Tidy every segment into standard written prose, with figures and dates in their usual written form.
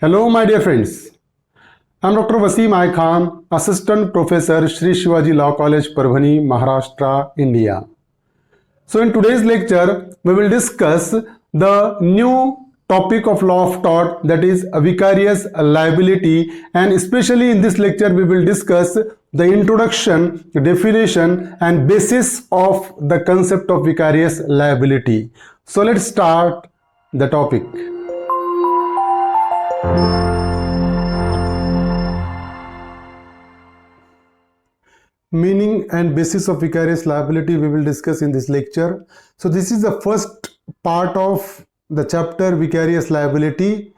Hello, my dear friends. I'm Dr. Wasim I Khan, Assistant Professor, Shri Shivaji Law College, Parbhani, Maharashtra, India. So, in today's lecture, we will discuss the new topic of law of tort, that is vicarious liability, and especially in this lecture, we will discuss the introduction, definition, and basis of the concept of vicarious liability. So, let's start the topic. Meaning and basis of vicarious liability we will discuss in this lecture. So this is the first part of the chapter vicarious liability,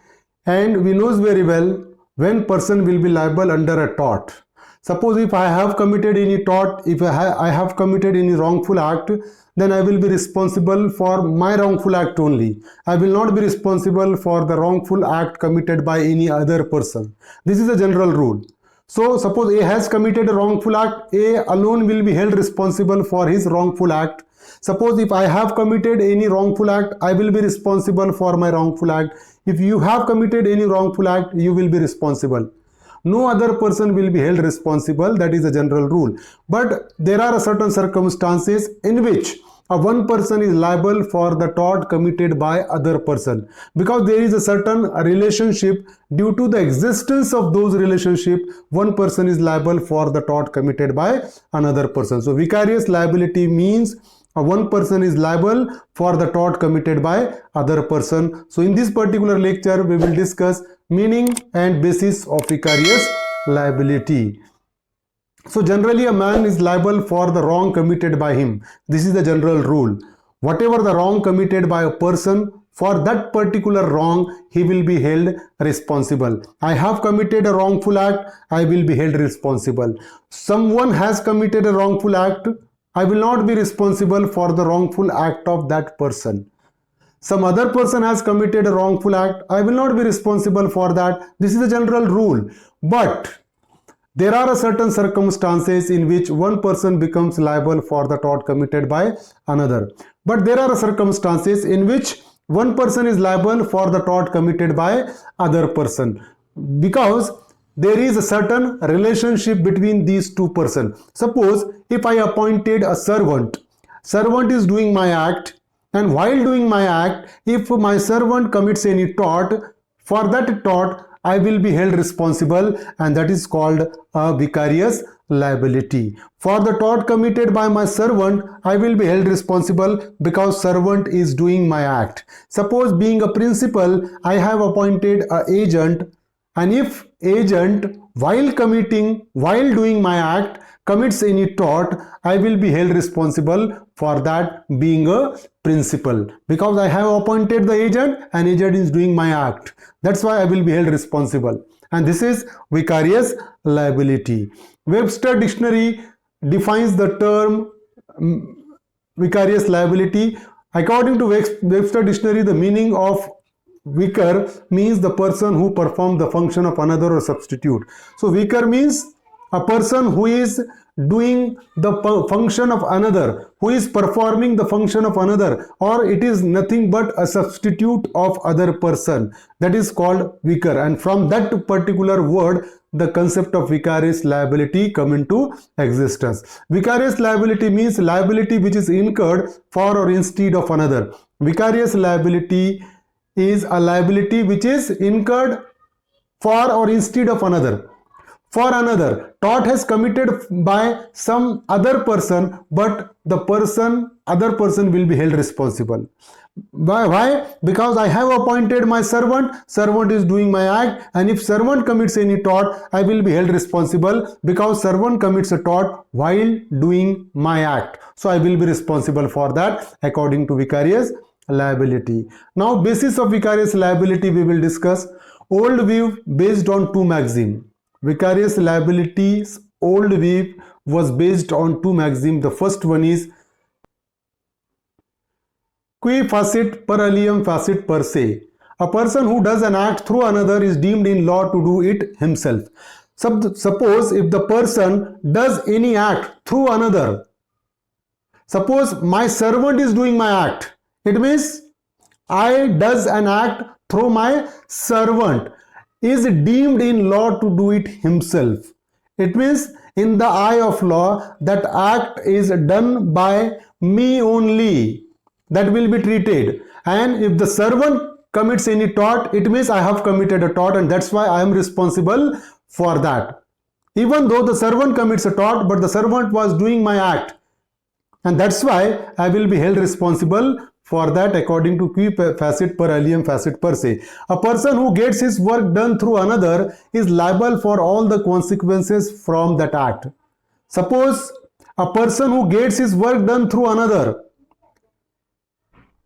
and we knows very well when person will be liable under a tort. Suppose if I have committed any tort, if I have committed any wrongful act, then I will be responsible for my wrongful act only. I will not be responsible for the wrongful act committed by any other person. This is a general rule. So suppose A has committed a wrongful act, A alone will be held responsible for his wrongful act. Suppose if I have committed any wrongful act, I will be responsible for my wrongful act. If you have committed any wrongful act, you will be responsible. No other person will be held responsible. That is a general rule. But there are certain circumstances in which one person is liable for the tort committed by other person, because there is a certain relationship. Due to the existence of those relationship, one person is liable for the tort committed by another person. So vicarious liability means one person is liable for the tort committed by other person. So in this particular lecture we will discuss meaning and basis of vicarious liability. So generally a man is liable for the wrong committed by him. This is the general rule. Whatever the wrong committed by a person, for that particular wrong he will be held responsible. I have committed a wrongful act, I will be held responsible. Someone has committed a wrongful act, I will not be responsible for the wrongful act of that person. Some other person has committed a wrongful act, I will not be responsible for that. This is the general rule. But there are certain circumstances in which one person becomes liable for the tort committed by another. But there are circumstances in which one person is liable for the tort committed by other person, because there is a certain relationship between these two persons. Suppose if I appointed a servant is doing my act, and while doing my act, if my servant commits any tort, for that tort I will be held responsible, and that is called a vicarious liability. For the tort committed by my servant, I will be held responsible because servant is doing my act. Suppose being a principal, I have appointed an agent, and if agent while doing my act commits any tort, I will be held responsible for that being a principal, because I have appointed the agent and agent is doing my act. That's why I will be held responsible. And this is vicarious liability. Webster Dictionary defines the term vicarious liability. According to Webster Dictionary, the meaning of vicar means the person who performs the function of another or substitute. So vicar means a person who is doing the function of another, who is performing the function of another, or it is nothing but a substitute of other person. That is called vicar, and from that particular word the concept of vicarious liability come into existence. Vicarious liability means liability which is incurred for or instead of another. Vicarious liability is a liability which is incurred for or instead of another. For another, tort has committed by some other person, but the other person will be held responsible. Why? Because I have appointed my servant is doing my act, and if servant commits any tort, I will be held responsible because servant commits a tort while doing my act. So I will be responsible for that according to vicarious liability. Now, basis of vicarious liability we will discuss. Old view based on two maxims. Vicarious liability's old view was based on two maxims. The first one is qui facit per alium facit per se. A person who does an act through another is deemed in law to do it himself. Suppose if the person does any act through another, suppose my servant is doing my act, it means I does an act through my servant. is deemed in law to do it himself. It means in the eye of law, that act is done by me only, that will be treated. And if the servant commits any tort, it means I have committed a tort, and that's why I am responsible for that. Even though the servant commits a tort, but the servant was doing my act, and that's why I will be held responsible for that according to qui facit per alium facit per se. A person who gets his work done through another is liable for all the consequences from that act. Suppose a person who gets his work done through another,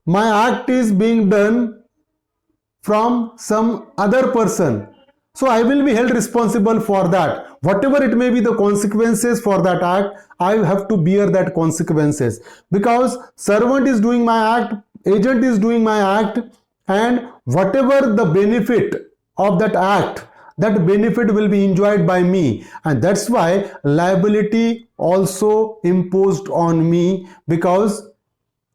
my act is being done from some other person, so I will be held responsible for that. Whatever it may be the consequences for that act, I have to bear that consequences, because servant is doing my act, agent is doing my act, and whatever the benefit of that act, that benefit will be enjoyed by me, and that's why liability also imposed on me, because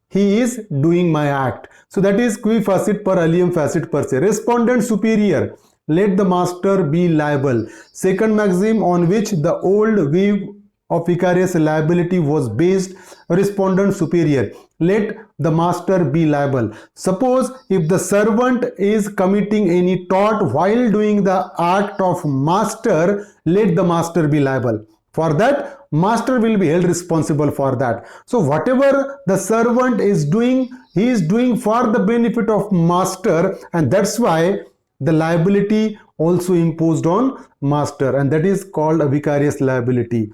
he is doing my act. So that is qui facit per alium facit per se. Respondent superior, let the master be liable. Second maxim on which the old view of vicarious liability was based, respondent superior, let the master be liable. Suppose if the servant is committing any tort while doing the act of master, let the master be liable. For that, master will be held responsible for that. So whatever the servant is doing, he is doing for the benefit of master, and that's why the liability also imposed on master, and that is called a vicarious liability.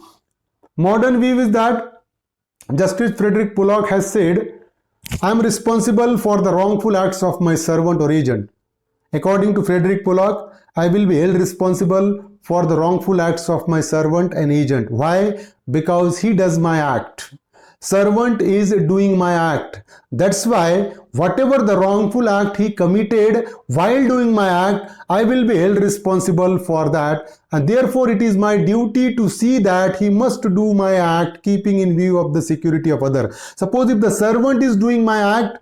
Modern view is that Justice Frederick Pollock has said, I am responsible for the wrongful acts of my servant or agent. According to Frederick Pollock, I will be held responsible for the wrongful acts of my servant and agent. Why? Because he does my act. Servant is doing my act. That's why whatever the wrongful act he committed while doing my act, I will be held responsible for that, and therefore it is my duty to see that he must do my act keeping in view of the security of other. Suppose if the servant is doing my act,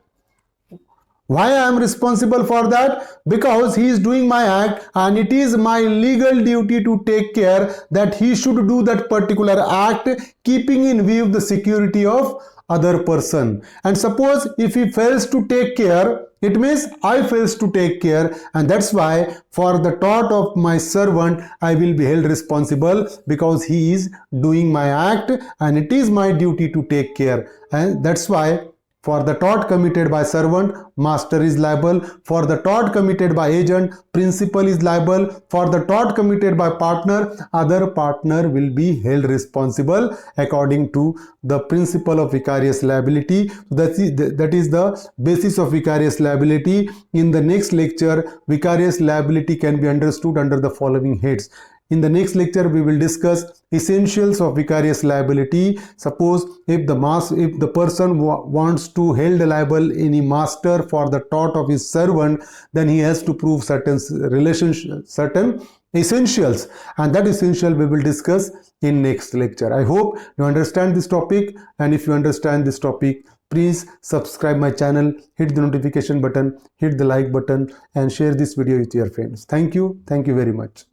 why I am responsible for that? Because he is doing my act, and it is my legal duty to take care that he should do that particular act keeping in view the security of other person. And suppose if he fails to take care, it means I fails to take care, and that's why for the tort of my servant I will be held responsible, because he is doing my act and it is my duty to take care. And that's why for the tort committed by servant, master is liable. For the tort committed by agent, principal is liable. For the tort committed by partner, other partner will be held responsible according to the principle of vicarious liability. That is the basis of vicarious liability. In the next lecture, vicarious liability can be understood under the following heads. In the next lecture, we will discuss essentials of vicarious liability. Suppose if the person wants to held liable any master for the tort of his servant, then he has to prove certain essentials, and that essential we will discuss in next lecture. I hope you understand this topic, and if you understand this topic, please subscribe my channel, hit the notification button, hit the like button, and share this video with your friends. Thank you very much.